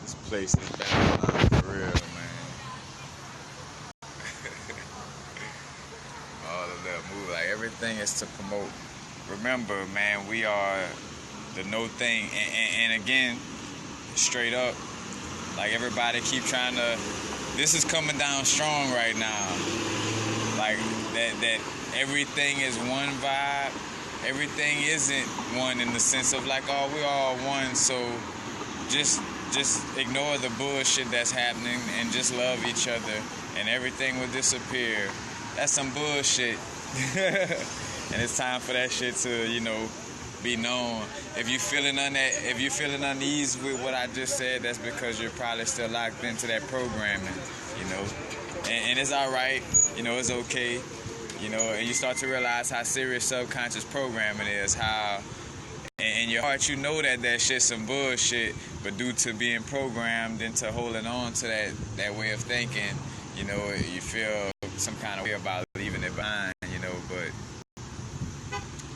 This place is Babylon for real, man. All the little move, like everything is to promote. Remember, man, we are the no thing, and again, straight up, like everybody keep trying to. This is coming down strong right now. Like that everything is one vibe. Everything isn't one in the sense of like, oh, we're all one. So just ignore the bullshit that's happening and just love each other, and everything will disappear. That's some bullshit. And it's time for that shit to, be known. If you're feeling uneasy with what I just said, that's because you're probably still locked into that programming, and it's all right, it's okay, and you start to realize how serious subconscious programming is, how in your heart you know that shit's some bullshit, but due to being programmed into holding on to that way of thinking, you feel some kind of way about leaving it behind, but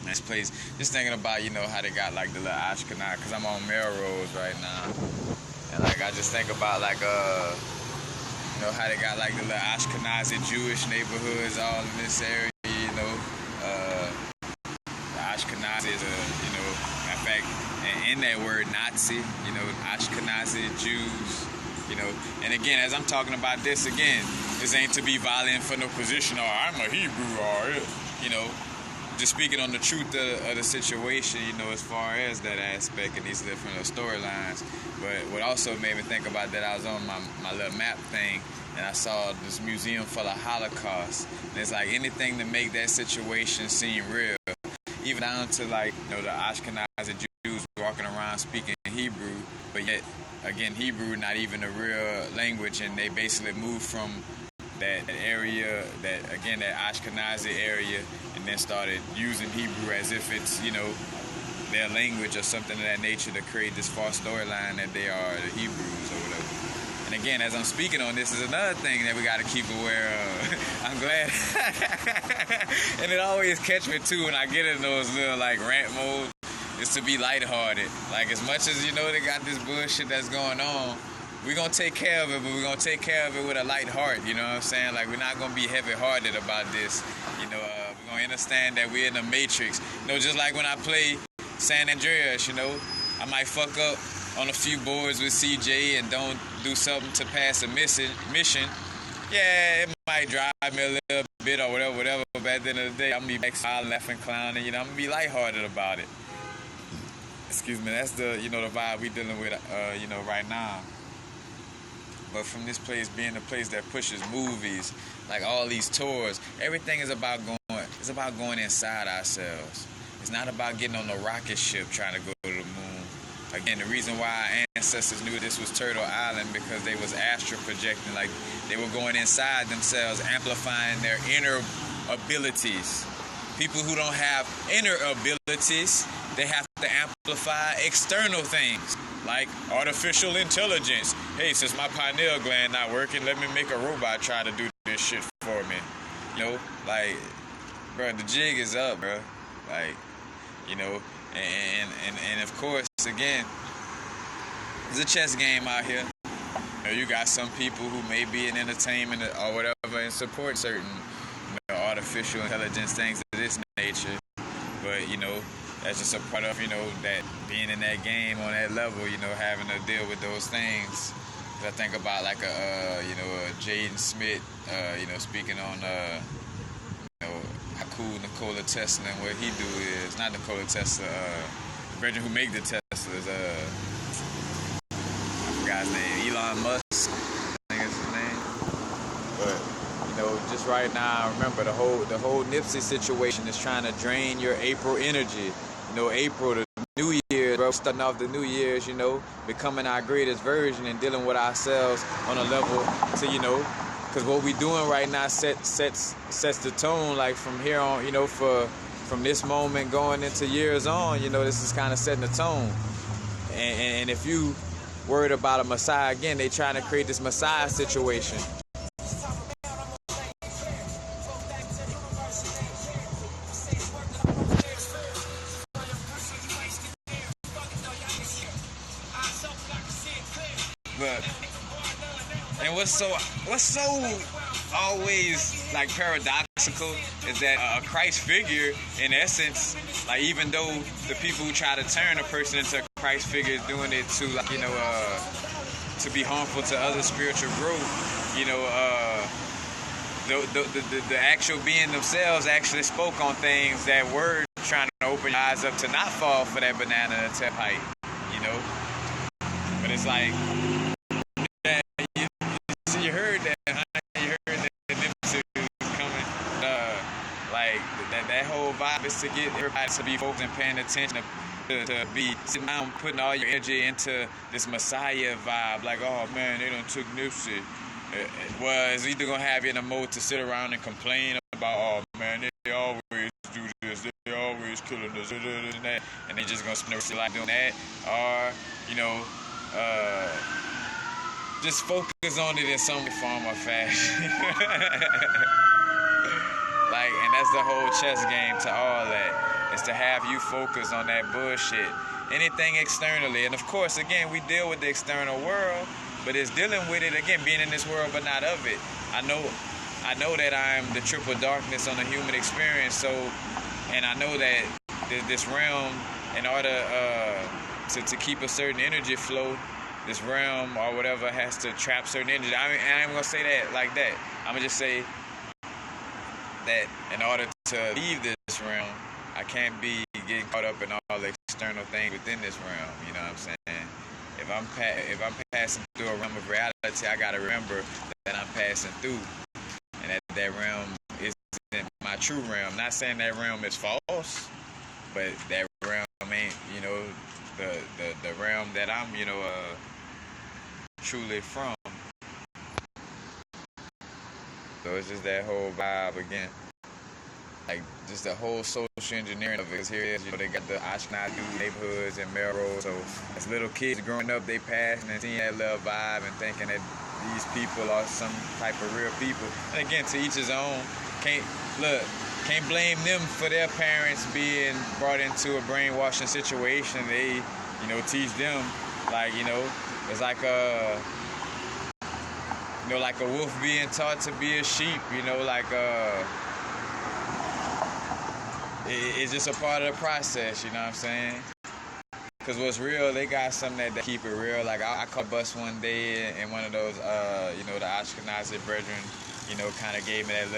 this place, just thinking about, how they got like the little Ashkenaz, because I'm on Melrose right now, and like I just think about like how they got like the little Ashkenazi Jewish neighborhoods all in this area, the Ashkenazi is in fact, in that word Nazi, Ashkenazi Jews, and again, as I'm talking about this again, this ain't to be violent for no position, or I'm a Hebrew, or, just speaking on the truth of the situation, as far as that aspect and these different storylines. But what also made me think about that, I was on my little map thing, and I saw this museum full of Holocaust. And it's like anything to make that situation seem real, even down to like, the Ashkenazi Jews walking around speaking Hebrew, but yet, again, Hebrew not even a real language, and they basically moved from that area, that Ashkenazi area, and then started using Hebrew as if it's, their language or something of that nature to create this false storyline that they are the Hebrews or whatever. And again, as I'm speaking on this, is another thing that we got to keep aware of. I'm glad. And it always catch me too when I get in those little like rant modes, is to be lighthearted. Like as much as, they got this bullshit that's going on, we're going to take care of it, but we're going to take care of it with a light heart, you know what I'm saying? Like, we're not going to be heavy-hearted about this, we're going to understand that we're in the matrix. Just like when I play San Andreas, I might fuck up on a few boards with CJ and don't do something to pass a mission. Yeah, it might drive me a little bit or whatever, but at the end of the day, I'm going to be back smiling, laughing, clowning, I'm going to be lighthearted about it. Excuse me, that's the, the vibe we dealing with, right now. But from this place being the place that pushes movies, like all these tours, everything is about going inside ourselves. It's not about getting on a rocket ship trying to go to the moon. Again, the reason why our ancestors knew this was Turtle Island, because they was astral projecting, like they were going inside themselves, amplifying their inner abilities. People who don't have inner abilities, they have to amplify external things, like artificial intelligence. Hey, since my pineal gland not working, let me make a robot try to do this shit for me. Like, bro, the jig is up, bro. Like, and of course, again, it's a chess game out here. You got some people who may be in entertainment or whatever and support certain artificial intelligence, things of this nature, but that's just a part of that being in that game on that level, having to deal with those things. I think about like a Jaden Smith, speaking on how cool Nikola Tesla and what he do is, not Nikola Tesla, the person who make the Teslas, I forgot his name, Elon Musk, I think that's his name, but just right now, remember the whole Nipsey situation is trying to drain your April energy. April, the New Year's, bro, starting off the New Year's, becoming our greatest version and dealing with ourselves on a level to, because what we doing right now sets the tone, like from here on, from this moment going into years on, this is kind of setting the tone. And if you worried about a Messiah, again, they trying to create this Messiah situation. But and what's so always like paradoxical is that a Christ figure, in essence, like even though the people who try to turn a person into a Christ figure is doing it to like to be harmful to other spiritual growth, the actual being themselves actually spoke on things that were trying to open your eyes up to not fall for that banana tip height, you know. But it's like, yeah, you heard that, huh? You heard that Nipsey was coming. Like that whole vibe is to get everybody to be focused and paying attention to be sitting down putting all your energy into this Messiah vibe. Like, oh man, they done took Nipsey. Well, it's either gonna have you in a mode to sit around and complain about, oh man, they always do this, they always killing us, and that, and they just gonna spend their life doing that, or just focus on it in some form or fashion. Like, and that's the whole chess game to all that, is to have you focus on that bullshit. Anything externally, and of course, again, we deal with the external world. But it's dealing with it, again, being in this world but not of it. I know that I'm the triple darkness on the human experience, so, and I know that this realm, in order to keep a certain energy flow, this realm or whatever has to trap certain energy. I ain't gonna say that like that. I'm gonna just say that in order to leave this realm, I can't be getting caught up in all the external things within this realm, you know what I'm saying? If I'm passing through a realm of reality, I gotta remember that I'm passing through, and that realm isn't my true realm. Not saying that realm is false, but that realm ain't, the realm that I'm, truly from. So it's just that whole vibe again. Like, just the whole social engineering of it. Because here it is, they got the Ashkenazi neighborhoods in Melrose. So as little kids growing up, they passing and seeing that little vibe and thinking that these people are some type of real people. And again, to each his own. Can't blame them for their parents being brought into a brainwashing situation. They, teach them, like, it's like like a wolf being taught to be a sheep, it's just a part of the process, you know what I'm saying? Because what's real, they got something that keep it real. Like, I caught a bus one day, and one of those, the Ashkenazi brethren, kind of gave me that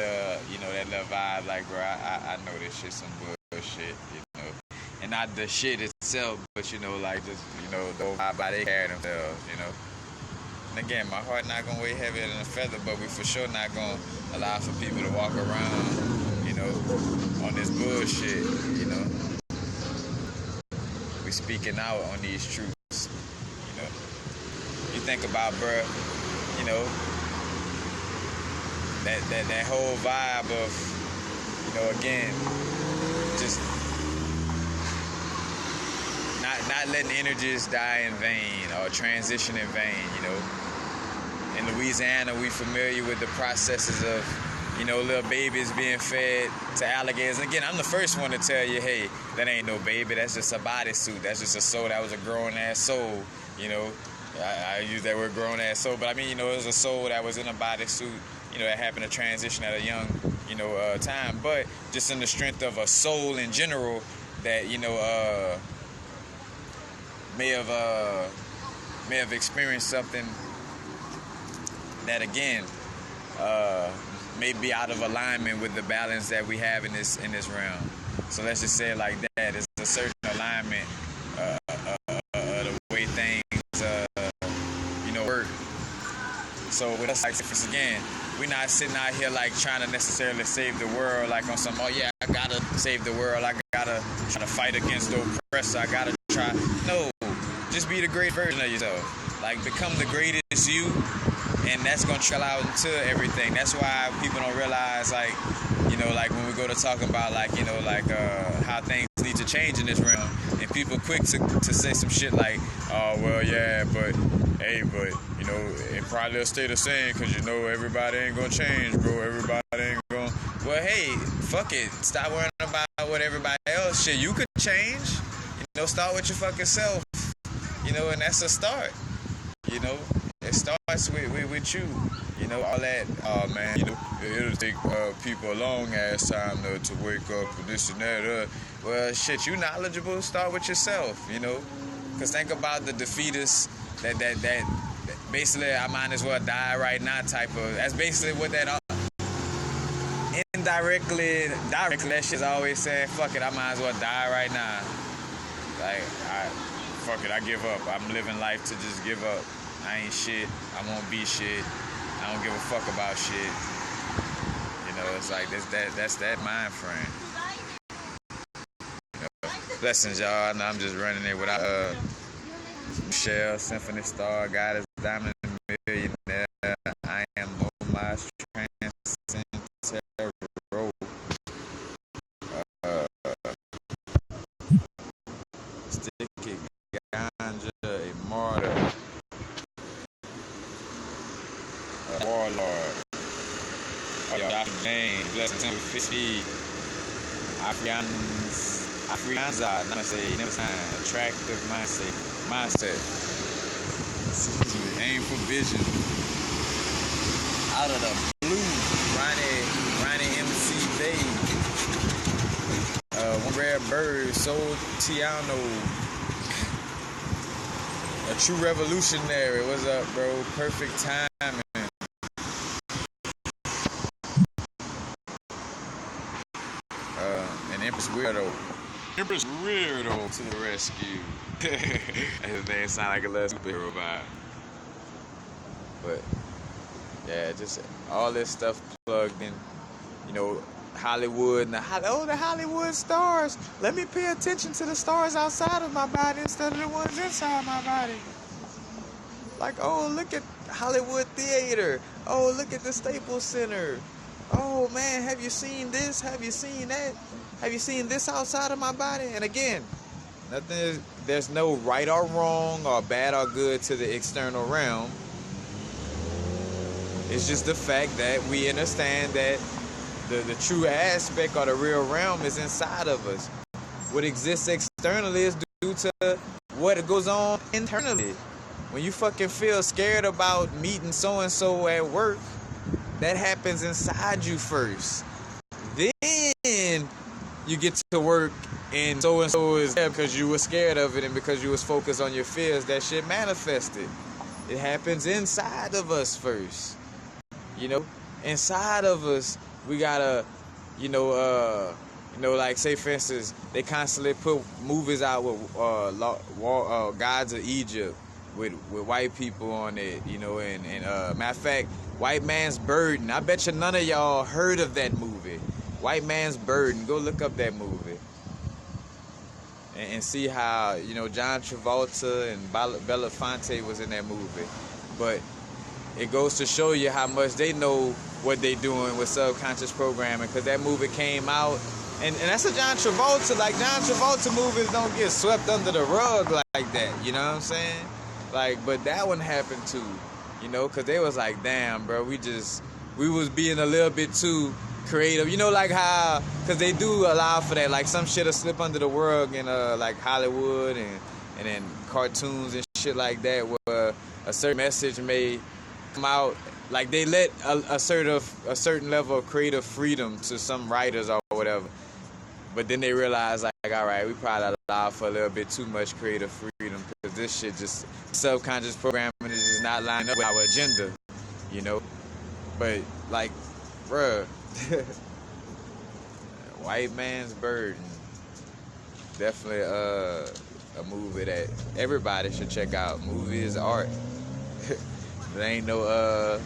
little vibe. Like, bro, I know this shit some bullshit, And not the shit itself, but, just, the whole vibe how they carry themselves, And again, my heart not going to weigh heavier than a feather, but we for sure not going to allow for people to walk around, on this bullshit, We speaking out on these truths, You think about, bruh, that whole vibe of, again, just not letting energies die in vain or transition in vain, In Louisiana, we familiar with the processes of, little babies being fed to alligators. And again, I'm the first one to tell you, hey, that ain't no baby. That's just a bodysuit. That's just a soul. That was a grown-ass soul, I use that word grown-ass soul, but I mean, it was a soul that was in a bodysuit, that happened to transition at a young, time. But just in the strength of a soul in general that, may have experienced something that, again, may be out of alignment with the balance that we have in this realm. So let's just say it like that. It's a certain alignment the way things work. So with us, like, again, we're not sitting out here like trying to necessarily save the world, like on some, oh yeah, I gotta save the world, I gotta try to fight against the oppressor, I gotta try. No, just be the great version of yourself. Like, become the greatest you. And that's going to trickle out into everything. That's why people don't realize, like, like when we go to talk about, like, how things need to change in this realm. And people quick to say some shit like, oh, well, yeah, but it probably will stay the same because, everybody ain't going to change, bro. Everybody ain't going to. Well, hey, fuck it. Stop worrying about what everybody else. Shit, you could change. Start with your fucking self. And that's a start. It starts with you. You know, all that, oh man, you know, it'll take people a long ass time to wake up and this and that. Well, shit, you knowledgeable, start with yourself, you know? Because think about the defeatists that basically I might as well die right now type of, that's basically what that, directly, that shit's always saying, fuck it, I might as well die right now. Like, fuck it, I give up. I'm living life to just give up. I ain't shit. I won't be shit. I don't give a fuck about shit. You know, it's like that's that mind frame. You know, blessings, y'all. I know I'm just running it without Michelle, Symphony Star, Goddess, Diamond Millionaire. I am Nomad Transcend Tarot. Sticky Ganja, a martyr. Warlord. Dr. Jane, Blessing Temple 50. Afrianza, never sign. Attractive mindset. Excuse me, aim for vision. Out of the blue, Ronnie MC Bay. One rare bird, Soul Tiano. A true revolutionary. What's up, bro? Perfect timing. An Empress Weirdo to the rescue. His name sound like a little superhero vibe. But yeah, just all this stuff plugged in. You know, Hollywood and the Hollywood stars. Let me pay attention to the stars outside of my body instead of the ones inside my body. Like, oh, look at Hollywood Theater. Oh, look at the Staples Center. Oh man, have you seen this? Have you seen that? Have you seen this outside of my body? And again, there's no right or wrong or bad or good to the external realm. It's just the fact that we understand that the true aspect or the real realm is inside of us. What exists externally is due to what goes on internally. When you fucking feel scared about meeting so-and-so at work, that happens inside you first. Then you get to work and so-and-so is there because you were scared of it and because you was focused on your fears, that shit manifested. It happens inside of us first. You know, inside of us, we gotta, like say for instance, they constantly put movies out with Gods of Egypt with white people on it, you know, and matter of fact, White Man's Burden. I bet you none of y'all heard of that movie. White Man's Burden. Go look up that movie and see how, you know, John Travolta and Belafonte was in that movie. But it goes to show you how much they know what they doing with subconscious programming, because that movie came out, and that's a John Travolta. Like, John Travolta movies don't get swept under the rug like that, you know what I'm saying? Like, but that one happened too, you know, because they was like, damn, bro, we was being a little bit too creative, you know, like how, because they do allow for that, like some shit will slip under the rug in like Hollywood and then cartoons and shit like that, where a certain message may come out. Like, they let a certain level of creative freedom to some writers or whatever, but then they realize, like, all right, we probably allow for a little bit too much creative freedom, because this shit just, subconscious programming is just not lining up with our agenda, you know. But like, bruh, White Man's Burden, definitely a movie that everybody should check out. Movie is art. There ain't no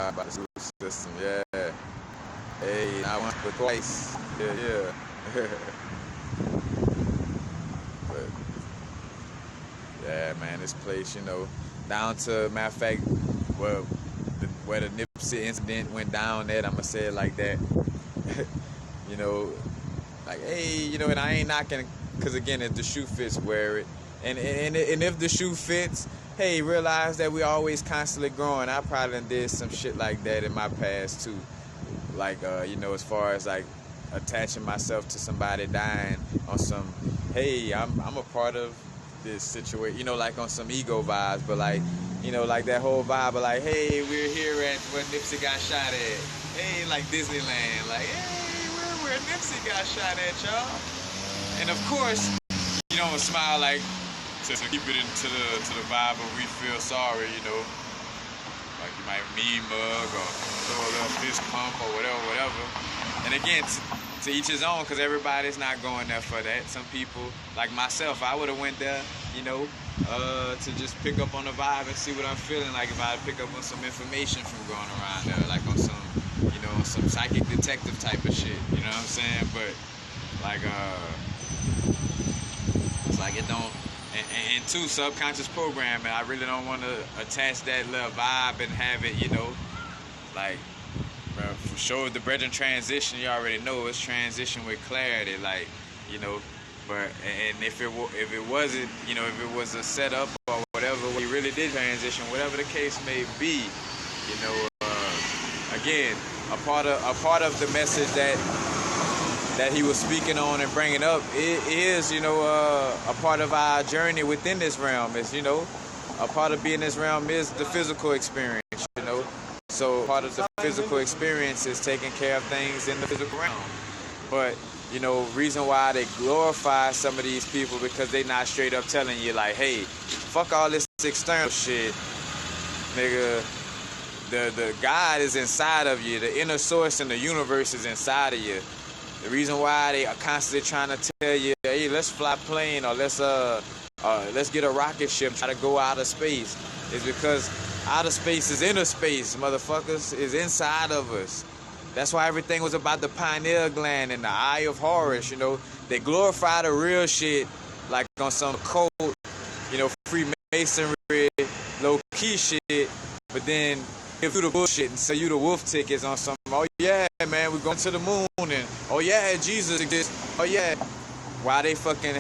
about the system, yeah. Hey, not once but twice. Yeah. But yeah, man, this place, you know, down to, matter of fact, where the Nipsey incident went down at, I'ma say it like that. You know, like, hey, you know, and I ain't knocking, because again, if the shoe fits, wear it. And if the shoe fits, hey, realize that we always constantly growing. I probably did some shit like that in my past too. Like as far as like attaching myself to somebody dying on some, hey, I'm a part of this situation, like on some ego vibes, but like, like that whole vibe of like, hey, we're here at where Nipsey got shot at. Hey, like Disneyland, like, hey, we're where Nipsey got shot at, y'all. And of course, smile like to keep it into the vibe of we feel sorry, like you might mean mug or throw a little fist pump or whatever. And again, to each his own, because everybody's not going there for that. Some people, like myself, I would have went there, to just pick up on the vibe and see what I'm feeling like if I pick up on some information from going around there, like on some, some psychic detective type of shit, you know what I'm saying? But like, it's like it don't, and two, subconscious programming, I really don't want to attach that little vibe and have it, like, for sure, the brethren transition, you already know it's transition with clarity, like, but and if it wasn't, if it was a setup or whatever, we really did transition, whatever the case may be, again, a part of the message that he was speaking on and bringing up is, a part of our journey within this realm. Is, a part of being in this realm is the physical experience, So part of the physical experience is taking care of things in the physical realm. But, reason why they glorify some of these people because they not straight up telling you like, hey, fuck all this external shit, nigga. The God is inside of you. The inner source in the universe is inside of you. The reason why they are constantly trying to tell you, hey, let's fly a plane or let's get a rocket ship, try to go out of space, is because outer space is inner space, motherfuckers, is inside of us. That's why everything was about the pineal gland and the eye of Horus, They glorify the real shit like on some occult, Freemasonry, low-key shit, but then give you the bullshit and sell you the wolf tickets on some, oh yeah, man, we're going to the moon, and oh yeah, Jesus exists, oh yeah. Why they fucking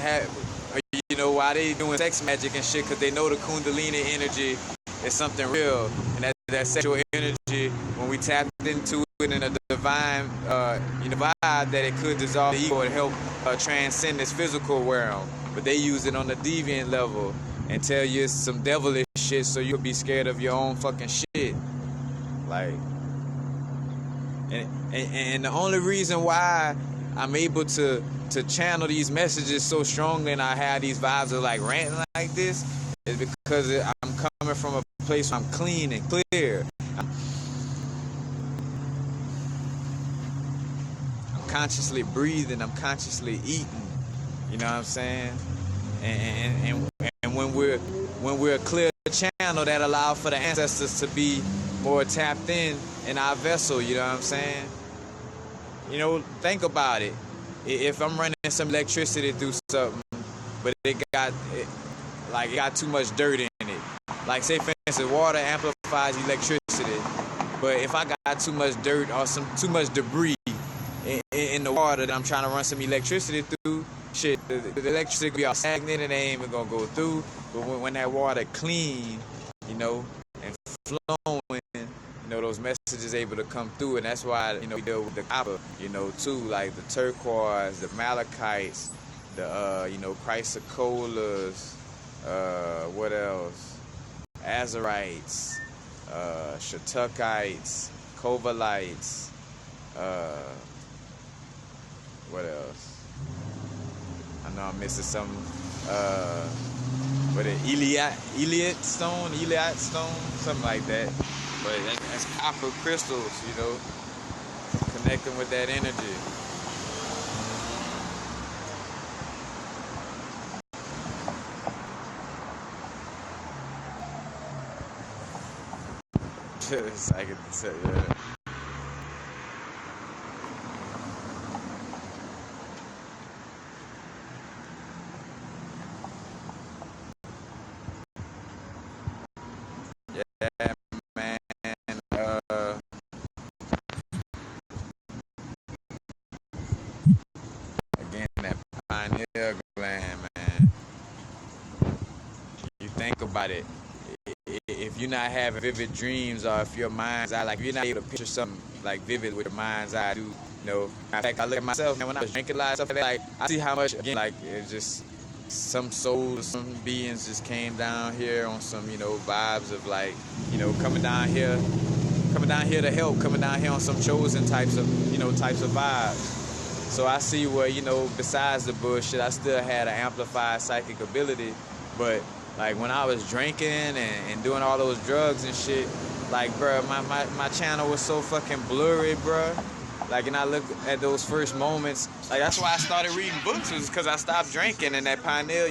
why they doing sex magic and shit, because they know the Kundalini energy is something real, and that sexual energy, when we tap into it in a divine, vibe, that it could dissolve the ego and help transcend this physical realm, but they use it on the deviant level and tell you some devilish shit so you'll be scared of your own fucking shit. Like, and the only reason why I'm able to channel these messages so strongly and I have these vibes of like ranting like this is because I'm coming from a place where I'm clean and clear. I'm consciously breathing. I'm consciously eating. You know what I'm saying? And when we're a clear channel, that allow for the ancestors to be more tapped in our vessel. You know what I'm saying? Think about it. If I'm running some electricity through something, but it got too much dirt in it. Like, say for instance, water amplifies electricity, but if I got too much dirt or too much debris in the water that I'm trying to run some electricity through, shit, the electricity will be all stagnant and it ain't even gonna go through. But when that water clean, and flowing, those messages able to come through, and that's why, we deal with the copper, too, like the turquoise, the malachites, the, chrysocolas, what else? Azurites, Shatukites, Covalites, what else? I know I'm missing something. What is Eliot stone, something like that. But that's copper crystals, connecting with that energy. I can say, yeah. Yeah, man. Again, that pineal gland, man. about it. If you're not having vivid dreams, or if your mind's eye, like if you're not able to picture something like vivid with your mind's eye, do in fact, I look at myself, and when I was drinking a lot of stuff like that, like I see how much, again, like it's just some souls, some beings just came down here on some, vibes of like, coming down here to help, coming down here on some chosen types of vibes. So I see where, besides the bullshit, I still had an amplified psychic ability. But, like, when I was drinking and doing all those drugs and shit, like, bro, my channel was so fucking blurry, bro. Like, and I look at those first moments. Like, that's why I started reading books, was because I stopped drinking and that pineal,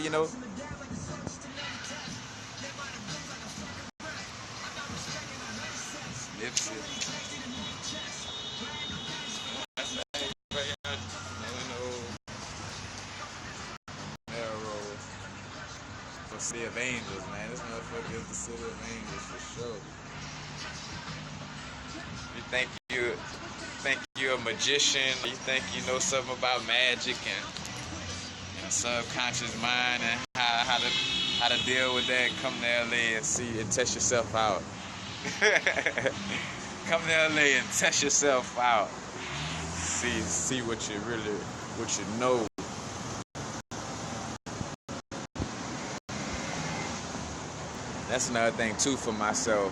Nipsey. Melrose. The City of Angels, man. This motherfucker is the City of Angels for sure. You think you're a magician, you think you know something about magic and subconscious mind and how to deal with that, come to LA and see and test yourself out. Come to LA and test yourself out. See what you know. That's another thing too for myself.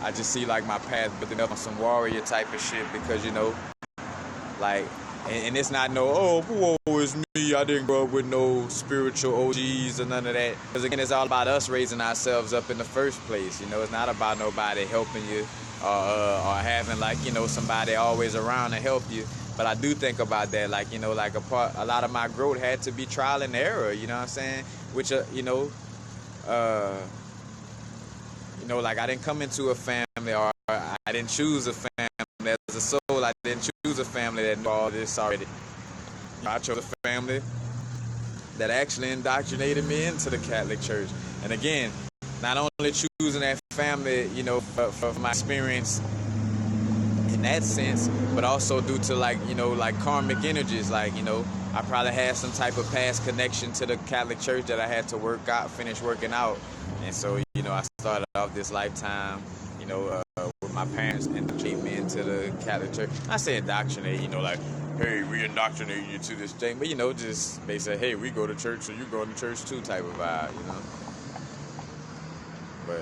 I just see like my path building up on some warrior type of shit because like, and it's not woe is me, I didn't grow up with no spiritual OGs or none of that. Because again, it's all about us raising ourselves up in the first place. It's not about nobody helping you or having like, somebody always around to help you. But I do think about that, like, like a lot of my growth had to be trial and error, you know what I'm saying? Which, like I didn't come into a family or I didn't choose a family as a soul. I didn't choose a family that knew all this already. I chose a family that actually indoctrinated me into the Catholic Church. And again, not only choosing that family, for my experience in that sense, but also due to like karmic energies, like, I probably had some type of past connection to the Catholic Church that I had to finish working out. And so, I started off this lifetime, with my parents indoctrinating me into the Catholic Church. I say indoctrinate, like, hey, we indoctrinate you to this thing. But, just they say, hey, we go to church, so you go to church too type of vibe, But,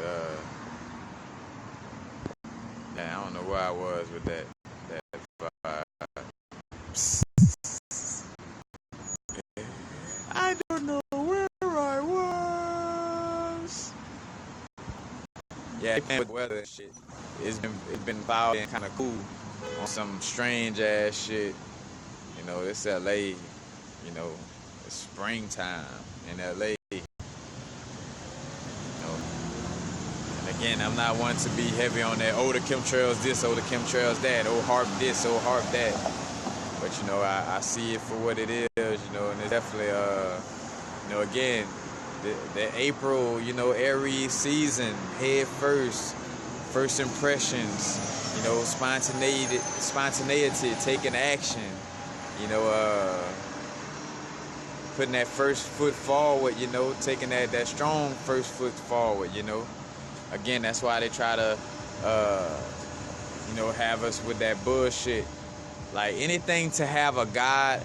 yeah, I don't know where I was with that vibe. I don't know where I was. Yeah, with weather and shit. It's been foul and kind of cool on some strange ass shit. It's LA. It's springtime in LA. And again, I'm not one to be heavy on that. Oh, the chemtrails this, oh, the chemtrails that. Oh, harp this, oh, harp that. But I see it for what it is. And it's definitely again, the April, Aries season, head first impressions, spontaneity, taking action, putting that first foot forward, taking that strong first foot forward, Again, that's why they try to, have us with that bullshit. Like, anything to have a God,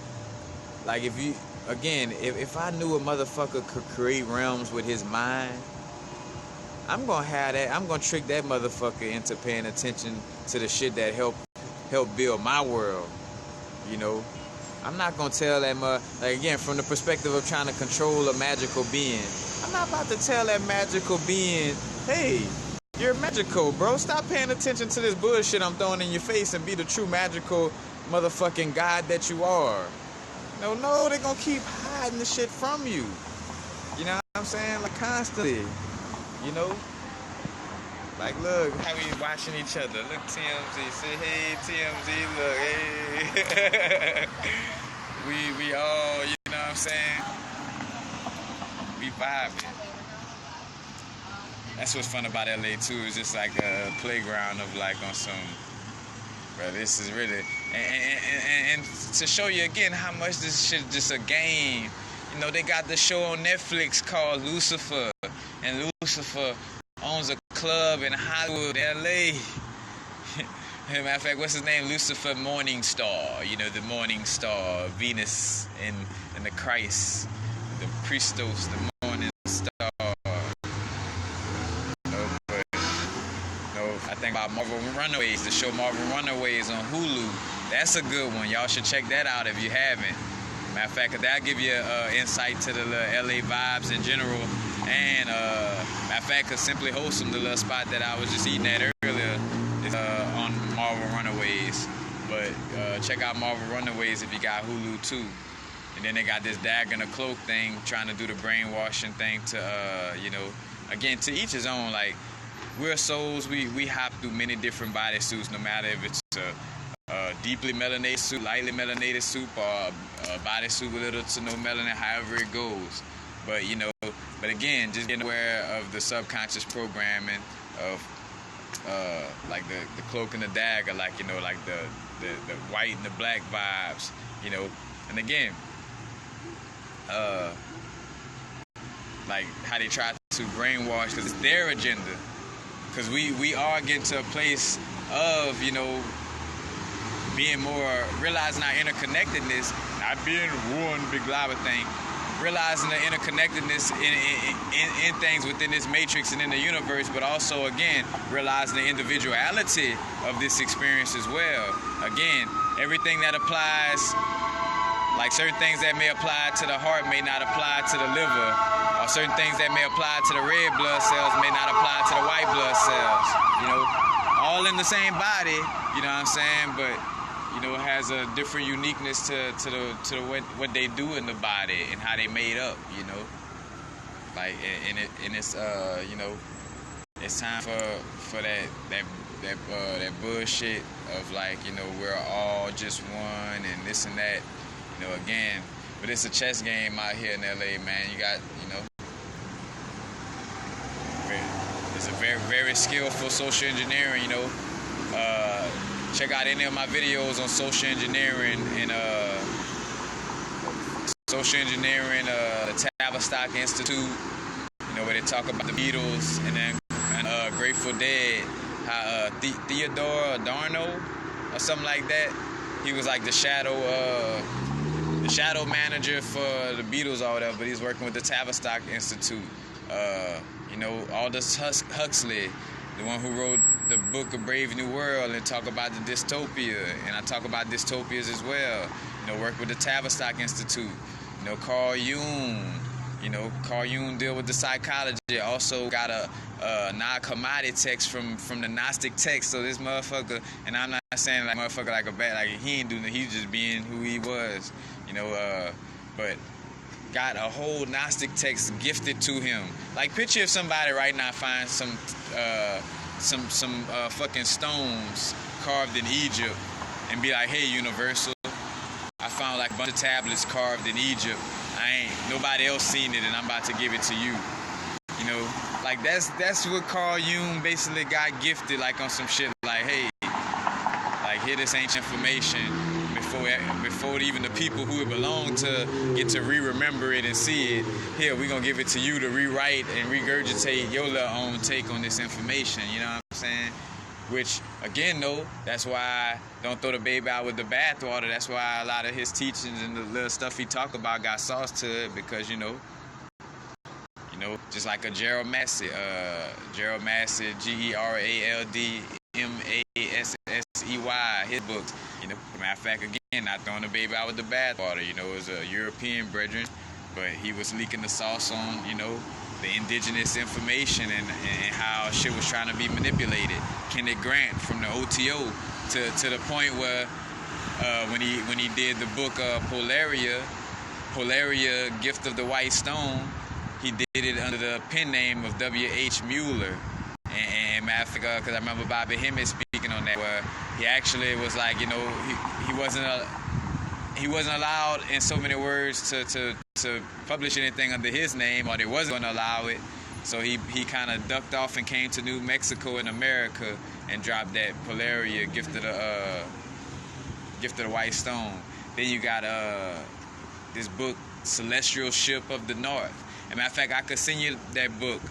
like if I knew a motherfucker could create realms with his mind, I'm going to have that. I'm going to trick that motherfucker into paying attention to the shit that help build my world, I'm not going to tell that like, again, from the perspective of trying to control a magical being, I'm not about to tell that magical being, hey, you're magical, bro. Stop paying attention to this bullshit I'm throwing in your face and be the true magical motherfucking God that you are. No, they're going to keep hiding the shit from you. You know what I'm saying? Like, constantly. Like, look, how we watching each other. Look, TMZ. Say, hey, TMZ, look, hey. we all, you know what I'm saying? We vibing. That's what's fun about LA, too. It's just like a playground of, like, on some, bro, this is really, and to show you again how much this shit is just a game. They got the show on Netflix called Lucifer, and and Lucifer owns a club in Hollywood, L.A. As a matter of fact, what's his name? Lucifer Morning Star. You know, the Morning Star, Venus and the Christ, the Christos, the Morning Star. But I think about Marvel Runaways, the show Marvel Runaways on Hulu. That's a good one. Y'all should check that out if you haven't. Matter of fact, that'll give you insight to the LA vibes in general. And matter of fact, Simply Wholesome, the little spot that I was just eating at earlier, is on Marvel Runaways. But check out Marvel Runaways if you got Hulu too. And then they got this Dag in a Cloak thing, trying to do the brainwashing thing to, again, to each his own. Like, we're souls, we hop through many different bodysuits, no matter if it's a deeply melanated suit, lightly melanated suit, or a bodysuit with little to no melanin, however it goes. But, but again, just getting aware of the subconscious programming of, like the cloak and the dagger, like, like the white and the black vibes, and again, like how they try to brainwash, because it's their agenda. Because we are getting to a place of, being more, realizing our interconnectedness, not being one big lava thing, realizing the interconnectedness in things within this matrix and in the universe, but also, again, realizing the individuality of this experience as well. Again, everything that applies, like certain things that may apply to the heart may not apply to the liver, or certain things that may apply to the red blood cells may not apply to the white blood cells, all in the same body, you know what I'm saying, but has a different uniqueness to the what they do in the body and how they made up, like, and it's it's time for that bullshit of, like, we're all just one and this and that, again. But it's a chess game out here in LA, man. You got, it's a very, very skillful social engineering, check out any of my videos on social engineering and the Tavistock Institute, where they talk about the Beatles and Grateful Dead, how Theodore Adorno or something like that, he was like the shadow manager for the Beatles or whatever, but he's working with the Tavistock Institute. Aldous Huxley, the one who wrote the book of Brave New World, and talk about the dystopia, and I talk about dystopias as well. Work with the Tavistock Institute. Carl Jung. Carl Jung deal with the psychology. Also got a Nag Hammadi text from the Gnostic text. So this motherfucker, and I'm not saying like motherfucker like a bad, like he ain't doing it. He's just being who he was. But got a whole Gnostic text gifted to him. Like, picture if somebody right now finds some fucking stones carved in Egypt and be like, hey, Universal, I found like a bunch of tablets carved in Egypt. Nobody else seen it, and I'm about to give it to you. Like that's what Carl Jung basically got gifted, like on some shit like, hey, like, here this ancient information before even the people who it belonged to get to remember it and see it. Here, we're gonna give it to you to rewrite and regurgitate your little own take on this information, you know what I'm saying? Which, again, though, that's why don't throw the baby out with the bathwater. That's why a lot of his teachings and the little stuff he talk about got sauce to it, because, just like a Gerald Massey, Gerald Massey, his books, matter of fact, again, not throwing the baby out with the bathwater, it was a European brethren, but he was leaking the sauce on, the indigenous information and how shit was trying to be manipulated. Kenneth Grant from the OTO to the point where when he did the book Polaria, Gift of the White Stone, he did it under the pen name of W.H. Mueller. And matter of fact, because I remember Bobby Hemmett speaking on that, where he actually was like, he wasn't allowed, in so many words, to publish anything under his name, or they wasn't going to allow it. So he kind of ducked off and came to New Mexico in America and dropped that Polaria, Gift of the White Stone. Then you got this book, Celestial Ship of the North. As a matter of fact, I could send you that book.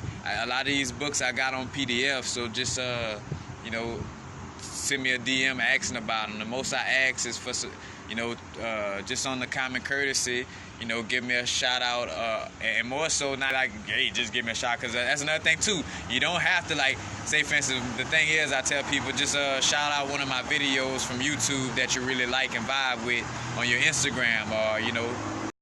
a lot of these books I got on PDF, so just you know, send me a DM asking about them. The most I ask is for, you know, just on the common courtesy, you know, give me a shout out, and more so not like, hey, just give me a shout, because that's another thing too. You don't have to, like, say for instance, the thing is, I tell people just shout out one of my videos from YouTube that you really like and vibe with on your Instagram, or you know,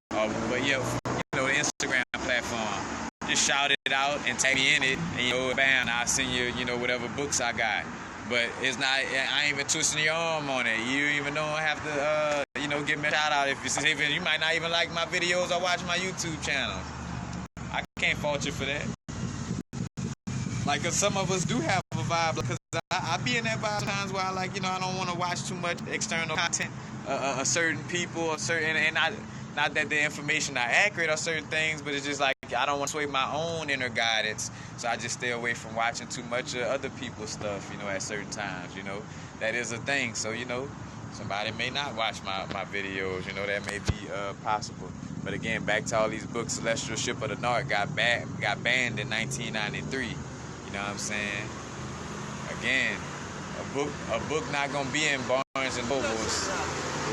but yeah, you know, the Instagram platform. Just shout it out and tag me in it, and you know, bam, I'll send you, you know, whatever books I got. But it's not, I ain't even twisting your arm on it. You even don't have to, you know, give me a shout out if you might not even like my videos or watch my YouTube channel. I can't fault you for that. Like, cause some of us do have a vibe, because I be in that vibe sometimes where I, like, you know, I don't want to watch too much external content, a certain people, a certain, and not that the information not accurate or certain things, but it's just like, I don't want to sway my own inner guidance, so I just stay away from watching too much of other people's stuff, you know, at certain times, you know. That is a thing, so, you know, somebody may not watch my videos, you know, that may be possible. But again, back to all these books, Celestial Ship of the North got banned in 1993, you know what I'm saying? Again, a book not going to be in Barnes and Nobles.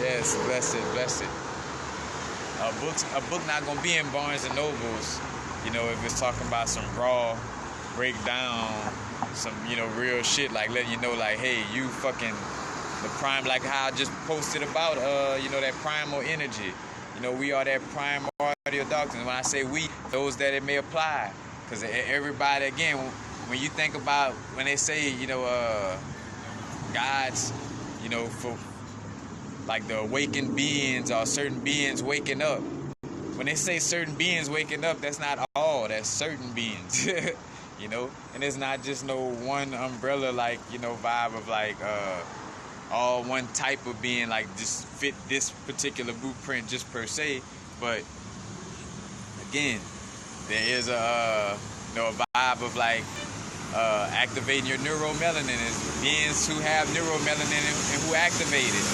Yes, blessed. A book not gonna be in Barnes and Nobles, you know, if it's talking about some raw breakdown, some, you know, real shit, like letting you know, like, hey, you fucking the prime, like how I just posted about, you know, that primal energy. You know, we are that primordial darkness. When I say we, those that it may apply, because everybody, again, when you think about when they say, you know, God's, you know, for like the awakened beings or certain beings waking up. When they say certain beings waking up, that's not all. That's certain beings, you know. And it's not just no one umbrella, like, you know, vibe of like all one type of being, like just fit this particular blueprint just per se. But again, there is a you know, a vibe of like activating your neuromelanin. Is beings who have neuromelanin and who activate it.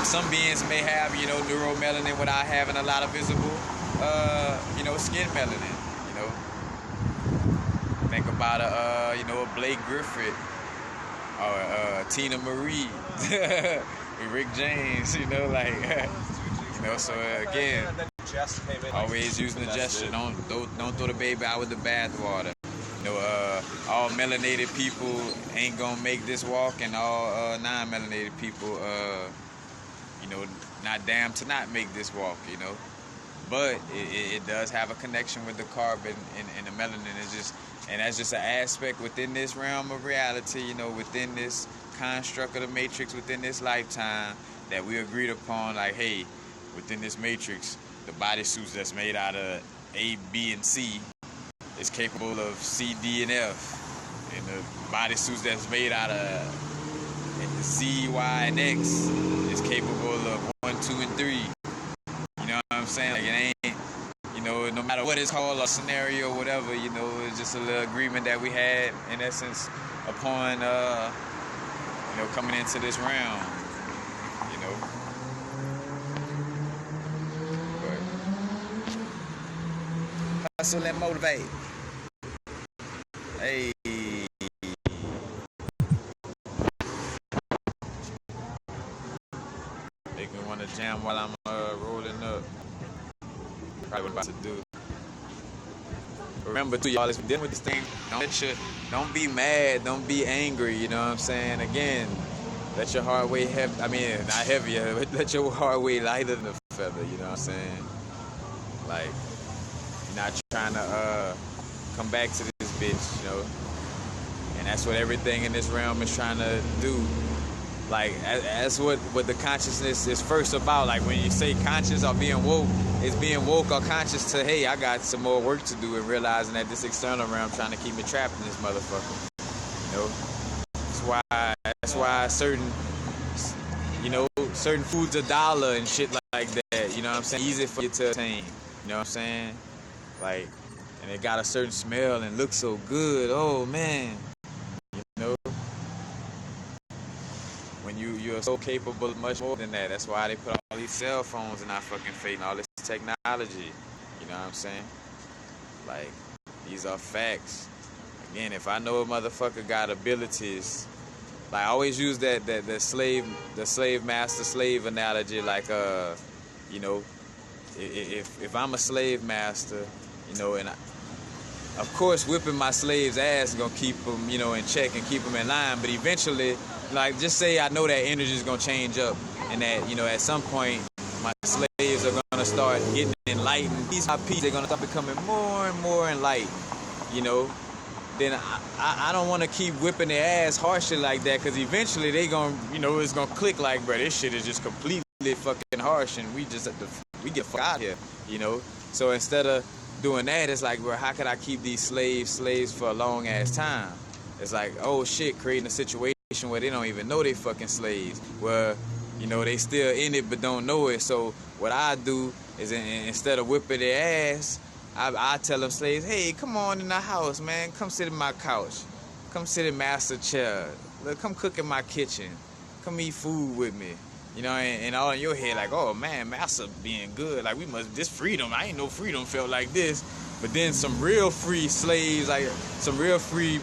Some beings may have, you know, neuromelanin without having a lot of visible, you know, skin melanin. You know, think about you know, a Blake Griffith or Tina Marie, Rick James. You know, like, you know. So again, always using the gesture. Don't throw the baby out with the bathwater. You know, all melanated people ain't gonna make this walk, and all non-melanated people, you know, not damn to not make this walk, you know. But it does have a connection with the carbon and the melanin. It's just, and that's just an aspect within this realm of reality, you know, within this construct of the matrix, within this lifetime, that we agreed upon, like, hey, within this matrix, the bodysuits that's made out of A, B, and C is capable of C, D, and F. And the bodysuits that's made out of Z, Y, and X is capable of 1, 2, and 3. You know what I'm saying? Like, it ain't, you know, no matter what it's called, or scenario, or whatever, you know, it's just a little agreement that we had, in essence, upon, you know, coming into this realm, you know. But hustle and motivate. Hey. Make me want to jam while I'm rolling up. Probably what I'm about to do. Remember, too, y'all, if you're dealing with this thing, don't be mad, don't be angry, you know what I'm saying? Again, let your heart weigh heavy, I mean, not heavier, but let your heart weigh lighter than a feather, you know what I'm saying? Like, you're not trying to come back to this bitch, you know? And that's what everything in this realm is trying to do. Like, that's what the consciousness is first about. Like, when you say conscious or being woke, it's being woke or conscious to, hey, I got some more work to do, and realizing that this external realm trying to keep me trapped in this motherfucker. You know? That's why certain, you know, certain foods $1 and shit like that. You know what I'm saying? Easy for you to attain. You know what I'm saying? Like, and it got a certain smell and looks so good. Oh, man. You know? When you're so capable of much more than that. That's why they put all these cell phones in our fucking face and all this technology. You know what I'm saying? Like, these are facts. Again, if I know a motherfucker got abilities, like I always use that slave master slave analogy. Like, you know, if I'm a slave master, you know, and of course whipping my slave's ass is gonna keep them, you know, in check and keep them in line. But eventually, like, just say I know that energy is gonna change up, and that, you know, at some point my slaves are gonna start getting enlightened. These IPs, they're gonna start becoming more and more enlightened, you know. Then I don't want to keep whipping their ass harshly like that, because eventually they gonna, you know, it's gonna click like, bro, this shit is just completely fucking harsh, and we get fuck out here, you know. So instead of doing that, it's like, bro, how could I keep these slaves for a long ass time? It's like, oh shit, creating a situation where they don't even know they fucking slaves, where, you know, they still in it but don't know it. So what I do is, instead of whipping their ass, I tell them slaves, hey, come on in the house, man. Come sit in my couch. Come sit in master chair. Look, come cook in my kitchen. Come eat food with me. You know, and all in your head, like, oh man, master being good. Like, we must, this freedom. I ain't know freedom felt like this. But then some real free slaves, like some real free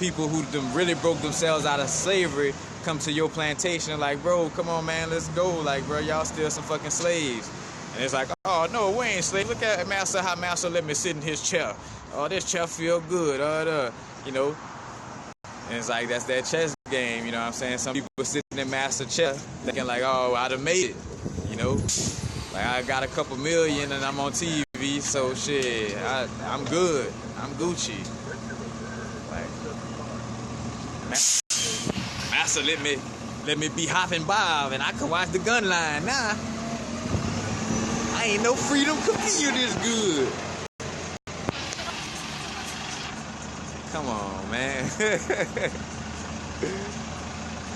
people who really broke themselves out of slavery, come to your plantation, like, bro, come on, man, let's go. Like, bro, y'all still some fucking slaves. And it's like, oh, no, we ain't slaves. Look at master, how master let me sit in his chair. Oh, this chair feel good. You know. And it's like, that's that chess game, you know what I'm saying? Some people sitting in master chair thinking like, oh, I done made it, you know? Like, I got a couple million and I'm on TV, so shit, I'm good. I'm Gucci. Like, master let me be hopping Bob, and I can watch the gun line. Nah, I ain't no freedom could feel this good. Come on, man.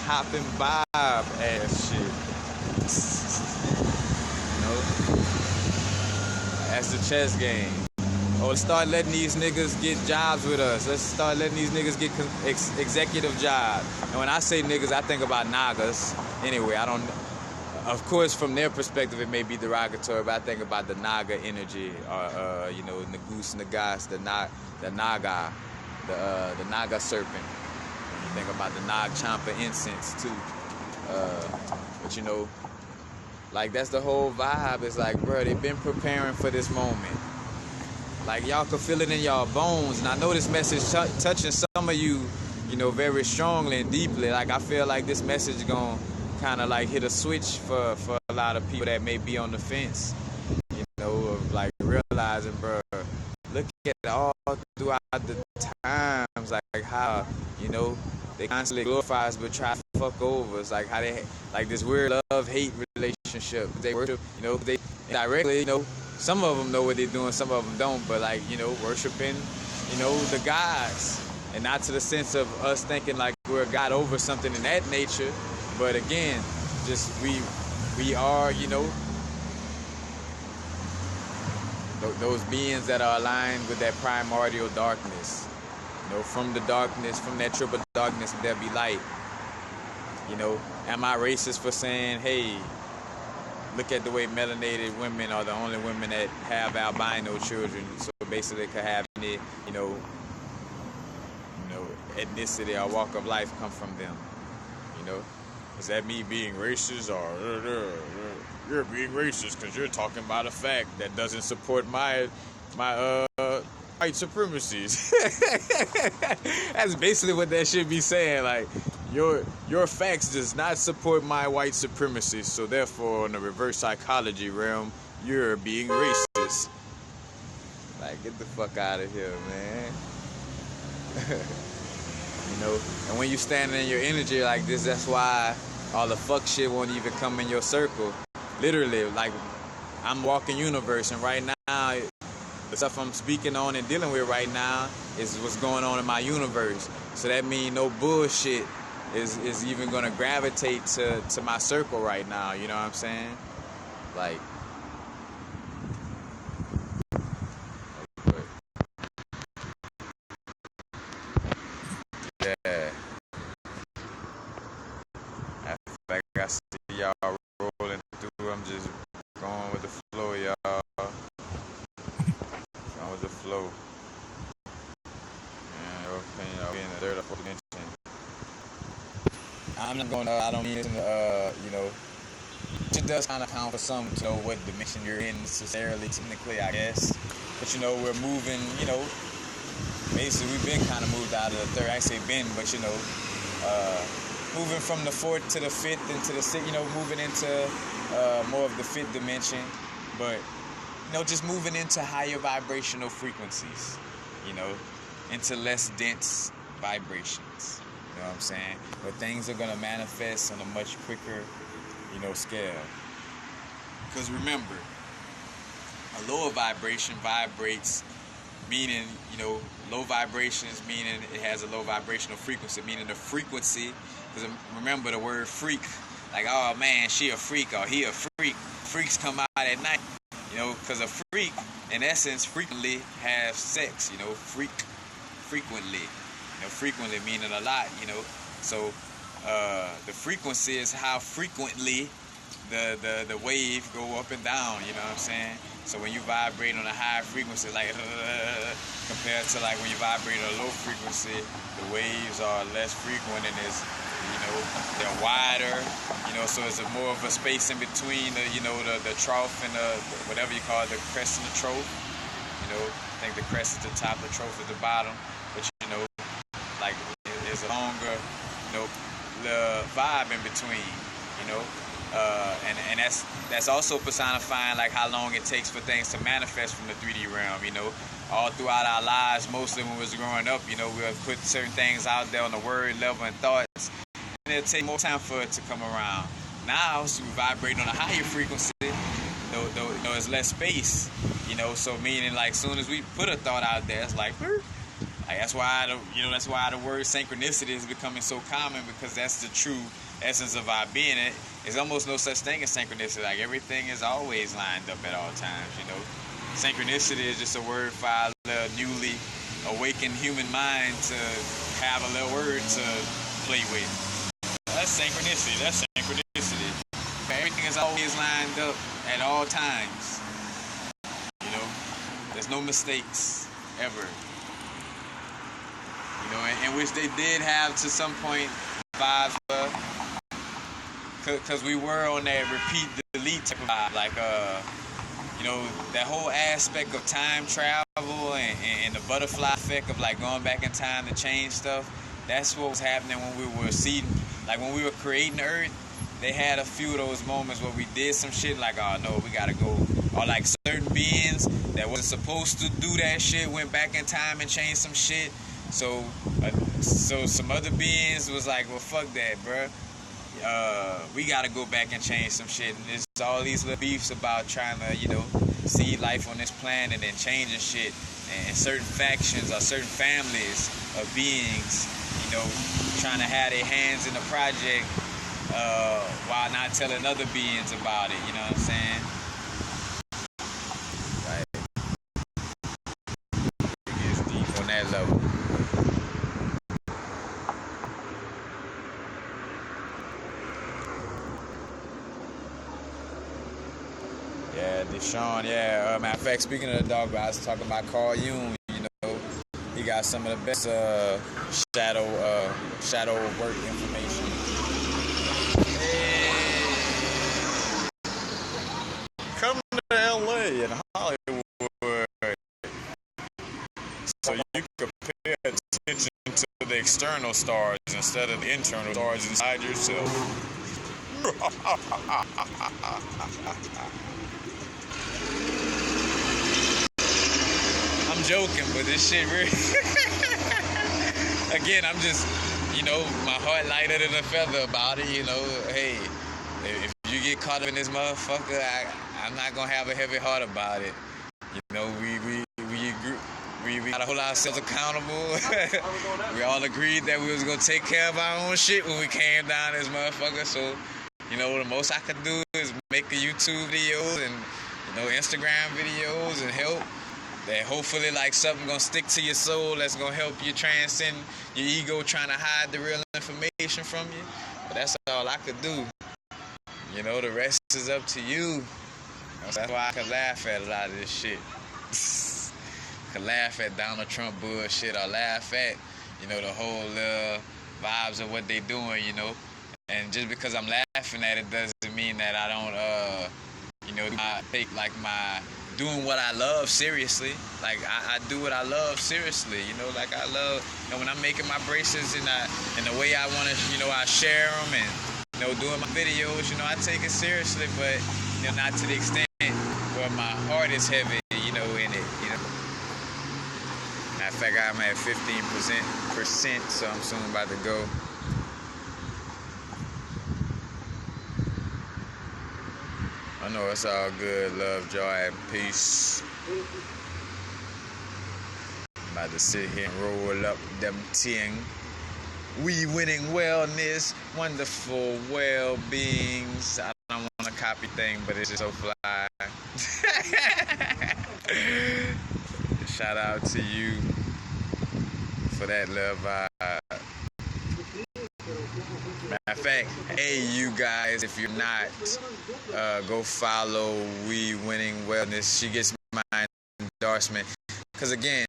Hopping Bob ass shit. You know? That's the chess game. Oh, let's start letting these niggas get jobs with us. Let's start letting these niggas get executive jobs. And when I say niggas, I think about Nagas. Anyway, I don't... Of course, from their perspective, it may be derogatory, but I think about the Naga energy, or you know, Nagus, Nagas, the Naga, the Naga serpent. You think about the Nag Champa incense too. But you know, like, that's the whole vibe. It's like, bro, they've been preparing for this moment. Like, y'all could feel it in y'all bones. And I know this message touching some of you, you know, very strongly and deeply. Like, I feel like this message is gonna kind of like hit a switch for a lot of people that may be on the fence, you know, of like realizing, bro, look at all throughout the times, like how, you know, they constantly glorify us but try to fuck over us. Like how they, like this weird love-hate relationship. They worship, you know, they directly, you know, some of them know what they're doing, some of them don't, but like, you know, worshiping, you know, the gods. And not to the sense of us thinking like we're a god over something in that nature, but again, just we are, you know, those beings that are aligned with that primordial darkness. You know, from the darkness, from that triple darkness, there be light. You know, am I racist for saying, hey, look at the way melanated women are the only women that have albino children, so basically could have any, you know, ethnicity or walk of life come from them, you know? Is that me being racist, or you're being racist because you're talking about a fact that doesn't support my white supremacies? That's basically what that should be saying. Like, your facts does not support my white supremacy, so therefore, in the reverse psychology realm, you're being racist. Like, get the fuck out of here, man. You know, and when you standing in your energy like this, that's why all the fuck shit won't even come in your circle. Literally, like, I'm walking universe, and right now, the stuff I'm speaking on and dealing with right now is what's going on in my universe. So that means no bullshit is even gonna gravitate to my circle right now. You know what I'm saying? Like, yeah. Like I see y'all rolling through, I'm just going with the flow, y'all. Going with the flow. I'm not going to, I don't mean to, it does kind of count for some to know what dimension you're in necessarily, technically, I guess. But, we're moving, basically we've been kind of moved out of the third. I say been, but, moving from the fourth to the fifth into the sixth, moving into more of the fifth dimension. But, just moving into higher vibrational frequencies, into less dense vibrations. You know what I'm saying? But things are going to manifest on a much quicker, scale. Because remember, a lower vibration vibrates, meaning, low vibrations, meaning it has a low vibrational frequency, meaning the frequency, because remember the word freak, like, oh man, she a freak, or he a freak. Freaks come out at night, because a freak, in essence, frequently have sex, frequently. Frequently meaning a lot, So the frequency is how frequently the wave go up and down, you know what I'm saying? So when you vibrate on a high frequency, like compared to like when you vibrate on a low frequency, the waves are less frequent and is, they're wider, so it's more of a space in between the trough and the whatever you call it, the crest and the trough. I think the crest is the top, the trough is the bottom, but like there's a longer, the vibe in between, and that's also personifying like how long it takes for things to manifest from the 3D realm, all throughout our lives, mostly when we was growing up, we'll put certain things out there on the word level and thoughts, and it'll take more time for it to come around. Now, so we vibrate on a higher frequency, there's less space, so meaning like soon as we put a thought out there, it's like that's why the word synchronicity is becoming so common, because that's the true essence of our being. There's almost no such thing as synchronicity. Like everything is always lined up at all times. Synchronicity is just a word for our newly awakened human mind to have a little word to play with. That's synchronicity. Everything is always lined up at all times. There's no mistakes ever. In which they did have to some point vibes, because we were on that repeat delete type of vibe, like that whole aspect of time travel and the butterfly effect of like going back in time to change stuff. That's what was happening when we were seeding, like when we were creating the earth. They had a few of those moments where we did some shit like, oh no, we gotta go, or like certain beings that wasn't supposed to do that shit went back in time and changed some shit. So some other beings was like, well, fuck that, bruh. We gotta go back and change some shit. And there's all these little beefs about trying to, see life on this planet and changing shit. And certain factions or certain families of beings, trying to have their hands in the project while not telling other beings about it. You know what I'm saying? Right. It gets deep on that level. Yeah, Deshaun, matter of fact, speaking of the dog, I was talking about Carl Jung, he got some of the best shadow work information. Hey. Come to LA and Hollywood so you can pay attention to the external stars instead of the internal stars inside yourself. I'm joking, but this shit really again, I'm just, my heart lighter than a feather about it, hey, if you get caught up in this motherfucker, I'm not gonna have a heavy heart about it. We gotta hold ourselves accountable. We all agreed that we was gonna take care of our own shit when we came down this motherfucker, so the most I could do is make a YouTube videos and Instagram videos and help that hopefully like something gonna stick to your soul that's gonna help you transcend your ego trying to hide the real information from you. But that's all I could do. The rest is up to you. That's why I could laugh at a lot of this shit. Could laugh at Donald Trump bullshit or laugh at the whole vibes of what they doing, And just because I'm laughing at it doesn't mean that I don't, take like my doing what I love seriously. Like I do what I love seriously. Like I love, when I'm making my bracelets and the way I want to, I share them and, doing my videos, I take it seriously, but, not to the extent where my heart is heavy, in it, Matter of fact, I'm at 15%, so I'm soon about to go. I know it's all good. Love, joy, and peace. I'm about to sit here and roll up them ting. We winning wellness, wonderful well-beings. I don't want to copy thing, but it's just so fly. Shout out to you for that love vibe. Matter of fact, hey, you guys, if you're not, go follow We Winning Wellness. She gets my endorsement. Because, again,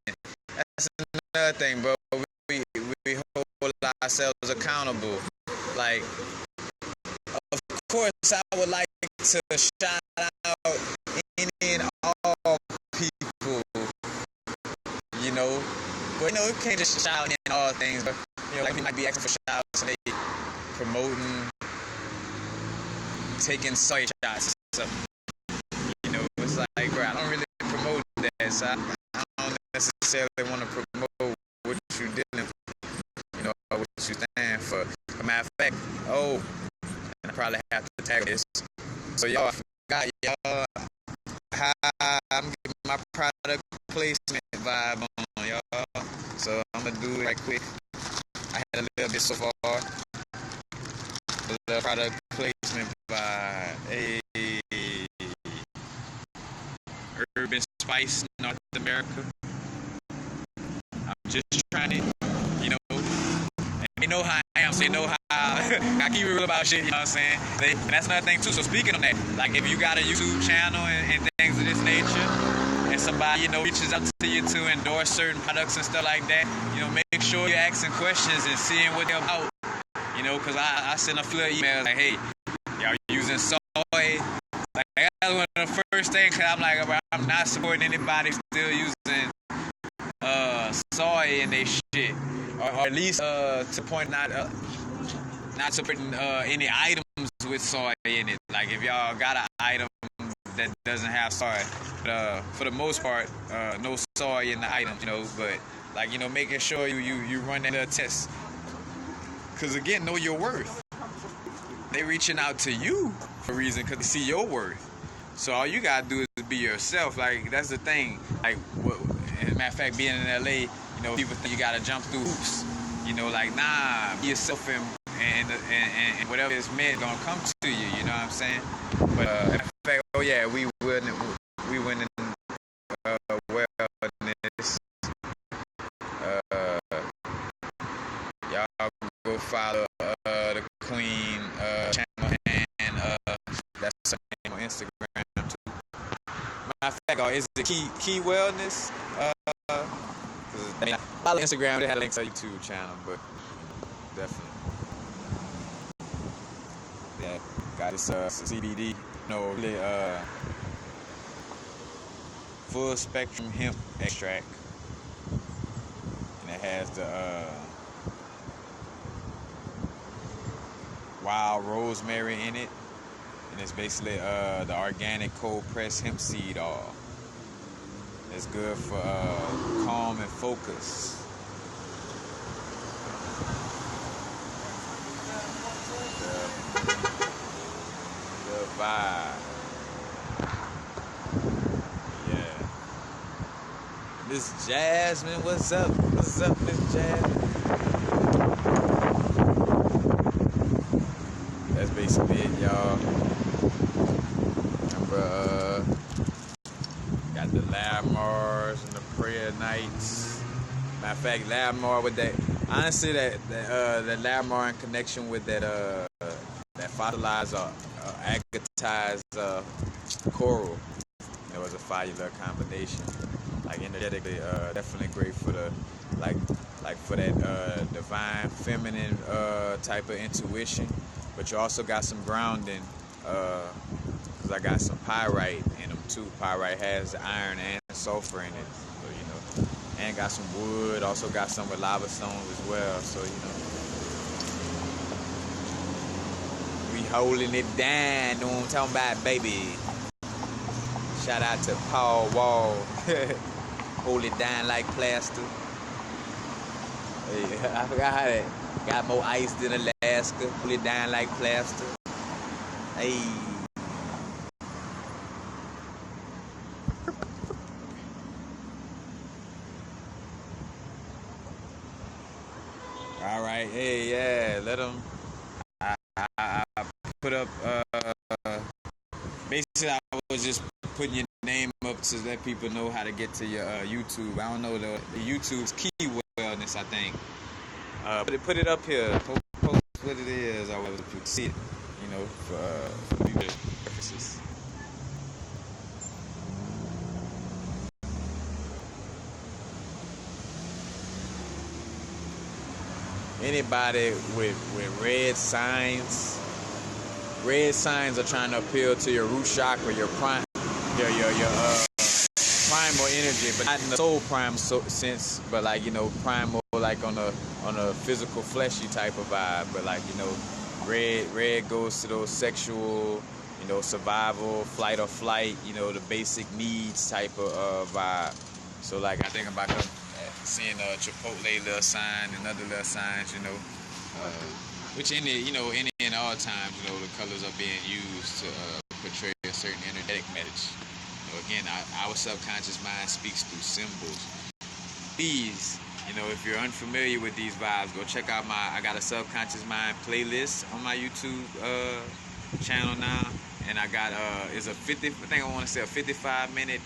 that's another thing, bro. We hold ourselves accountable. Like, of course, I would like to shout out any and all people, But, you can't just shout out in all things. But, like, we might be asking for shout-outs and they promoting, taking soy shots or something. It's like, bro, I don't really promote that, so I don't necessarily want to promote what you're dealing with, what you stand for. As a matter of fact, and I probably have to tag this. So y'all, I forgot, y'all, how I'm getting my product placement vibe on, y'all. So I'm going to do it right quick. I had a little bit so far. The product placement by a Herb and Spice North America. I'm just trying it, They know how I am, so they know how I keep it real about shit, you know what I'm saying? And that's another thing too. So speaking on that, like if you got a YouTube channel and things of this nature, and somebody, reaches out to you to endorse certain products and stuff like that, make sure you're asking questions and seeing what they're about. Because I send a few emails like, hey, y'all using soy? Like, that's one of the first things, because I'm like, bro, I'm not supporting anybody still using soy in their shit. Or at least to point not supporting any items with soy in it. Like, if y'all got an item that doesn't have soy. But for the most part, no soy in the item, but, like, making sure you run that little test. Because, again, know your worth. They reaching out to you for a reason because they see your worth. So all you got to do is be yourself. Like, that's the thing. Like, as a matter of fact, being in L.A., people think you got to jump through hoops. Like, nah, be yourself and whatever is meant going to come to you. You know what I'm saying? But, in fact, we wouldn't wellness. Y'all go follow the Queen channel and that's her name on Instagram too. Matter of fact, is it Key Wellness? I follow Instagram. They had links to YouTube channel, but definitely, got this CBD, really full spectrum hemp extract, and it has the wild rosemary in it, and it's basically the organic cold pressed hemp seed oil. It's good for calm and focus. The vibe. Yeah. Miss Jasmine, what's up? What's up, Miss Jasmine? That's basically it, y'all. Remember, got the Lamars and the prayer nights. Matter of fact, Lamar with that. Honestly, that Lamar in connection with that fertilizer, agatized coral. It was a fire combination. Like energetically, definitely great for the like for that divine feminine type of intuition. But you also got some grounding, because I got some pyrite in them too. Pyrite has iron and sulfur in it, so you know. And got some wood, also got some with lava stones as well, so you know. We holding it down, know what I'm talking about, baby. Shout out to Paul Wall. Hold it down like plaster. Hey, I forgot how that got more ice than Alaska. Hold it down like plaster. Hey. All right. Hey, yeah. Let them. I put up. Basically, I was just putting your name up to let people know how to get to your YouTube. I don't know the YouTube's keywordness, I think. But put it up here. Post what it is, or if you see it, you know, for people purposes. Anybody with red signs are trying to appeal to your root chakra, your prime, your primal energy, but not in the soul primal sense, but like, you know, primal like on a physical fleshy type of vibe. But like, you know, red goes to those sexual, you know, survival, flight or flight, you know, the basic needs type of vibe. So like I think about seeing a Chipotle little sign and other little signs, you know, which in all times, you know, the colors are being used to portray a certain energetic message. You know, again, our subconscious mind speaks through symbols. Please, you know, if you're unfamiliar with these vibes, go check out I got a subconscious mind playlist on my YouTube channel now, and I got it's a 55-minute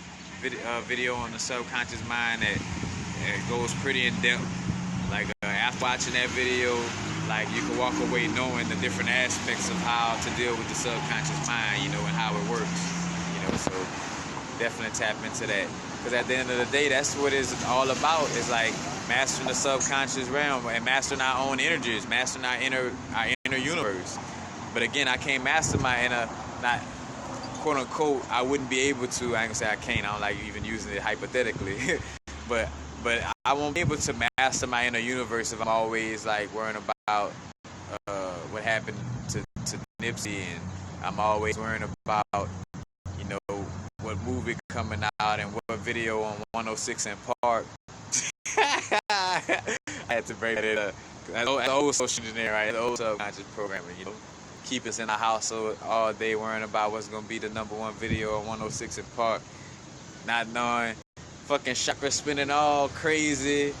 video on the subconscious mind that goes pretty in depth. Like after watching that video, like you can walk away knowing the different aspects of how to deal with the subconscious mind, you know, and how it works, you know. So definitely tap into that, because at the end of the day, that's what it's all about. Is like mastering the subconscious realm and mastering our own energies, mastering our inner universe. But again, I can't master my inner, not quote unquote. I wouldn't be able to. I ain't gonna say I can't. I don't like even using it hypothetically, but I won't be able to master my inner universe if I'm always like worrying about what happened to Nipsey, and I'm always worrying about, you know, what movie coming out and what video on 106 in Park. I had to break it up. That's old social engineering, right? The old subconscious programming, you know. Keep us in the house all day worrying about what's gonna be the #1 video on 106 in Park, not knowing. Fucking chakra spinning all crazy.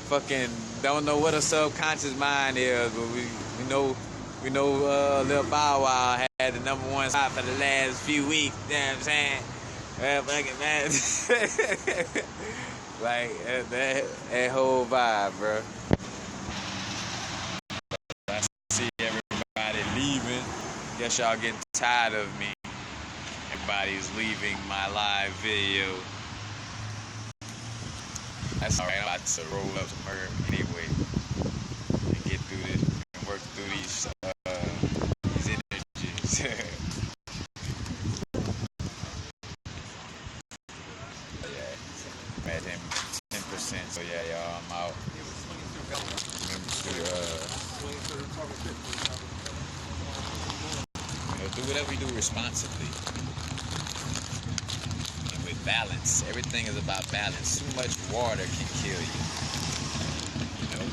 Fucking don't know what a subconscious mind is, but we know Lil Bow Wow had the #1 spot for the last few weeks. You know what I'm saying? Fucking man. Like that whole vibe, bro. I see everybody leaving. Guess y'all getting tired of me. Everybody's leaving my live video. That's alright, I'm about to roll up some herb anyway and get through this and work through these energies. Yeah, I'm at 10%, so yeah, y'all, I'm out. Remember to you know, do whatever you do responsibly. Balance. Everything is about balance. Too much water can kill you. You know,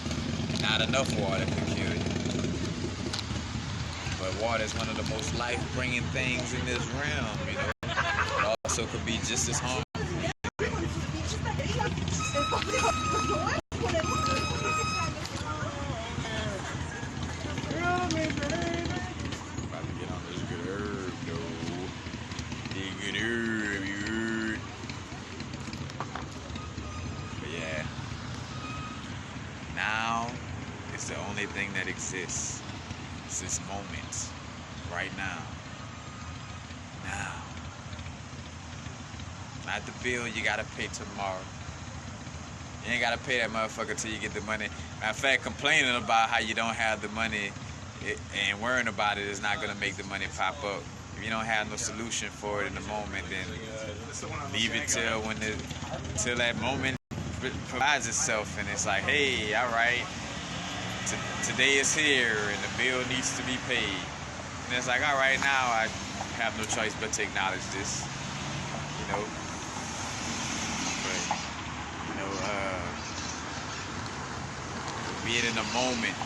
not enough water can kill you. But water is one of the most life-bringing things in this realm. You know, it also could be just as harmful. About to get on this good herb, though. Good herb. Now it's the only thing that exists. It's this moment, right now. Now. Not the bill you gotta pay tomorrow. You ain't gotta pay that motherfucker till you get the money. Matter of fact, complaining about how you don't have the money and worrying about it is not gonna make the money pop up. If you don't have no solution for it in the moment, then leave it till that moment provides itself, and it's like, hey, all right, today is here, and the bill needs to be paid. And it's like, all right, now I have no choice but to acknowledge this, you know. But you know, be it in the moment.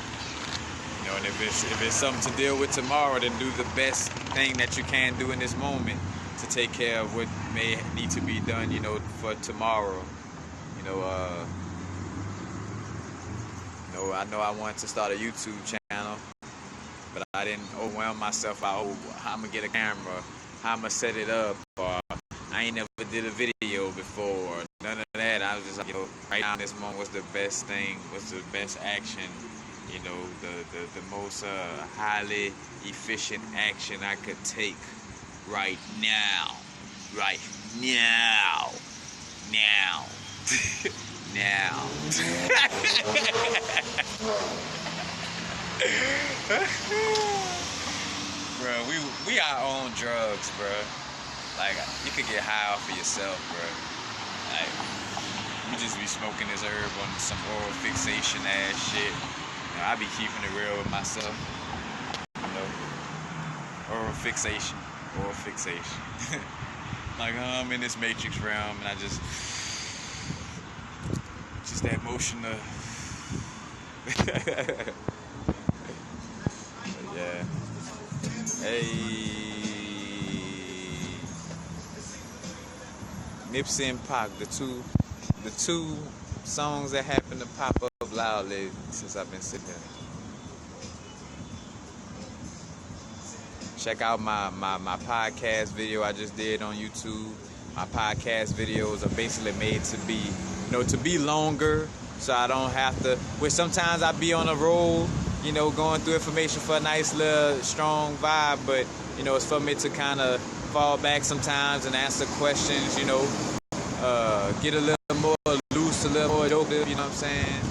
You know, and if it's something to deal with tomorrow, then do the best thing that you can do in this moment to take care of what may need to be done, you know, for tomorrow. I know I wanted to start a YouTube channel, but I didn't overwhelm myself by, how I'm gonna get a camera, how I'm gonna set it up, or I ain't never did a video before, or none of that. I was just like, right now in this moment, what's the best thing, what's the best action, the most highly efficient action I could take right now. Now. Bro, we our own drugs, bro. Like, you could get high off of yourself, bro. Like, you just be smoking this herb on some oral fixation ass shit. I be keeping it real with myself. Oral fixation. Like, I'm in this matrix realm, and I just that motion of yeah. Hey, Nipsey and Pac, the two songs that happen to pop up loudly since I've been sitting here. Check out my podcast video I just did on YouTube. My podcast videos are basically made to be longer, so I don't have to, which sometimes I be on a roll, going through information for a nice little strong vibe, but it's for me to kind of fall back sometimes and answer questions, get a little more loose, a little more dope, you know what I'm saying?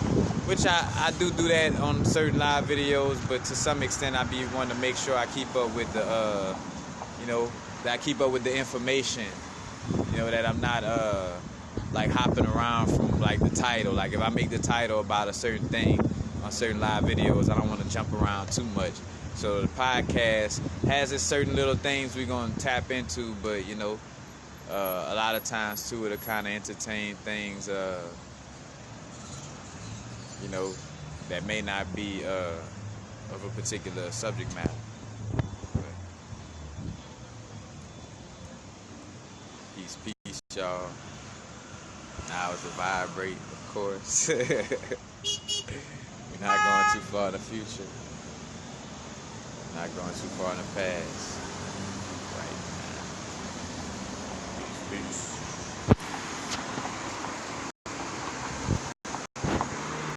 Which I do that on certain live videos, but to some extent I be wanting to make sure I keep up with the that I keep up with the information, that I'm not like hopping around from like the title. Like, if I make the title about a certain thing on certain live videos, I don't want to jump around too much. So the podcast has its certain little things we're going to tap into, but a lot of times too it'll kind of entertain things that may not be of a particular subject matter. Peace, y'all. Now it's a vibrate, of course. We're not going too far in the future. Not going too far in the past.